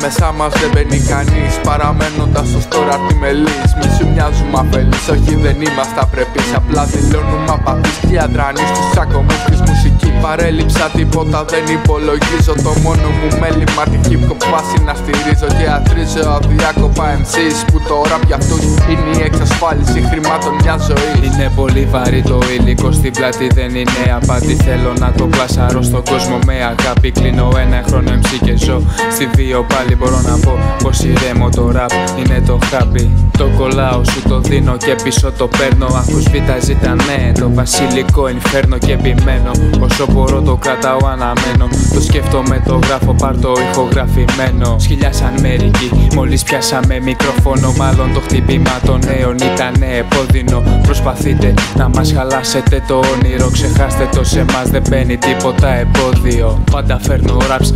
Ανάμεσά μας δεν μπαίνει κανείς, παραμένοντας ως τώρα αρτιμελείς. Μη σου μοιάζουμε αφελείς, όχι δεν είμαστε απρεπείς. Απλά δηλώνουμε απαθείς και αδρανείς στους τσακωμούς της μουσικής. Παρέλειψα τίποτα, δεν υπολογίζω. Το μόνο μου μέλημα τη hip hop φάση να στηρίζω. Και αθρίζω αδιάκοπα MCs που τώρα πια αυτούς είναι η εξασφάλιση χρημάτων μια ζωή. Είναι πολύ βαρύ το υλικό στην πλάτη, δεν είναι απάτη. Θέλω να το πλασαρώ στον κόσμο με αγάπη. Κλείνω ένα χρόνο MC και ζω στη βίο πάλι. Μπορώ να πω πως ηρέμω, το rap είναι το χάπι. Το κολλάω, σου το δίνω και πίσω το παίρνω. Ακούς β' ζήτανε, το βασιλικό inferno και επιμένω. Όσο μπορώ το κρατάω αναμένω. Το σκέφτομαι, το γράφω, πάρ' το ηχογραφημένο. Σκυλιά σαν μερικοί, μόλις πιάσαμε μικρόφωνο. Μάλλον το χτύπημα των νέων ήτανε επώδυνο. Προσπαθείτε να μας χαλάσετε το όνειρο. Ξεχάστε το, σε μας δεν μπαίνει τίποτα εμπόδιο. Πάντα φέρνω raps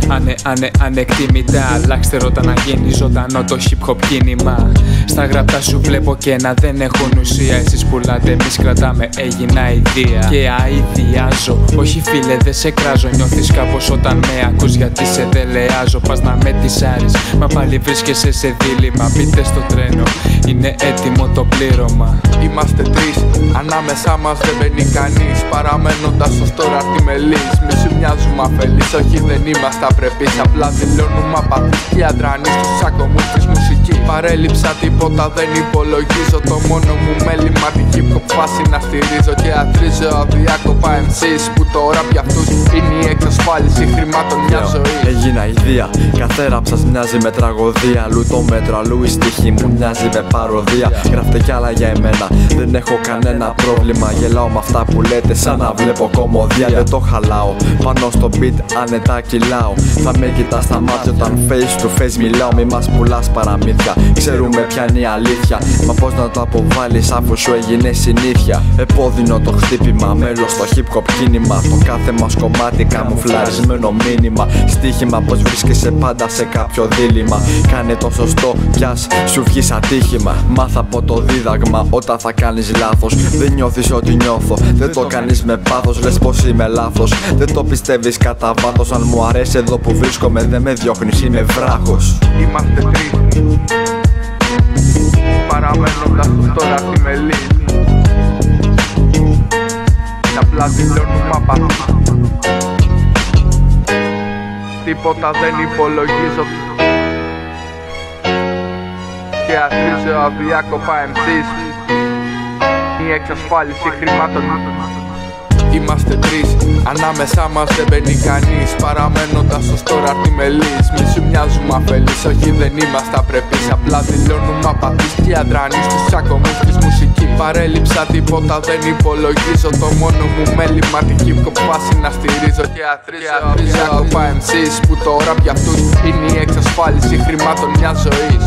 ανεκτήμητα. Αλλάξτε ρώτα να γίνει ζωντανό το hip hop κίνημα. Στα γραπτά σου βλέπω και να δεν έχουν ουσία. Εσείς πουλάτε, εμείς κρατάμε, έγινα ιδέα. Και αηδιάζω, όχι φίλε δεν σε κράζω. Νιώθεις κάπως όταν με ακούς γιατί σε δελεάζω. Πας να με τυσάρεις, μα πάλι βρίσκεσαι σε δίλημμα. Μπείτε στο τρένο, είναι έτοιμο το πλήρωμα. Είμαστε τρεις, ανάμεσά μας δεν μπαίνει κανείς, παραμένοντας ως τώρα αρτιμελείς. Μη σου μοιάζουμε αφελείς, όχι δεν είμαστε απρεπείς. Απλά δηλώνουμε απαθείς και αδρανείς στους τσακωμούς της μουσικής. Παρέλειψα τίποτα, δεν υπολογίζω. Το μόνο μου μέλημα τη hip hop φάση να στηρίζω. Και αθρίζω αδιάκοπα MCs που τώρα πια αυτούς είναι η εξασφάλιση χρημάτων μια ζωή. Έγινα ιδέα, κάθε rap σας μοιάζει με τραγωδία. Αλλού το μέτρο, αλλού η στίχη μου μοιάζει με παροδία. Γράφτε κι άλλα για εμένα, δεν έχω κανένα πρόβλημα. Γελάω με αυτά που λέτε σαν να βλέπω κομμωδία. Δεν το χαλάω, πάνω στο beat άνετα κυλάω. Θα με κοιτάς στα μάτια όταν face to face μιλάω. Μη μας πουλάς παραμύθια, ξέρουμε ποια είναι η αλήθεια. Μα πώς να το αποβάλεις αφού σου έγινε συνήθεια. Επώδυνο το χτύπημα, μέλος στο hip hop κίνημα. Το κάθε μας κομμάτι καμουφλαρισμένο μήνυμα. Στοίχημα πως βρίσκεσαι πάντα σε κάποιο δίλημμα. Κάνε το σωστό κι ας σου βγεις ατύχημα. Μάθα από το δίδαγμα όταν θα κάνεις λάθος. Δεν νιώθεις ότι νιώθω, δεν το κάνεις με πάθος. Λες πως είμαι λάθος, δεν το πιστεύεις κατά βάθος. Αν μου αρέσει εδώ που βρίσκομαι δεν με διώχνεις, είμαι βράχος. Είμαστε τρεις, παραμένοντας ως τώρα αρτιμελείς. Και απλά δηλώνουμε απαθείς, τίποτα δεν υπολογίζω. Και αθρίζω αδιάκοπα MCs, η εξασφάλιση χρημάτων. Είμαστε τρεις, ανάμεσά μας δεν μπαίνει κανείς, παραμένοντας ως τώρα αρτιμελείς. Μη σου μοιάζουμε αφελείς, όχι δεν είμαστε απρεπείς. Απλά δηλώνουμε απαθείς και αδρανείς στους τσακωμούς της μουσικής. Παρέλειψα τίποτα, δεν υπολογίζω. Το μόνο μου μέλημα τη hip hop φάση να στηρίζω. Και αθρίζω αδιάκοπα MCs που τώρα πια αυτούς είναι η εξασφάλιση χρημάτων μια ζωής.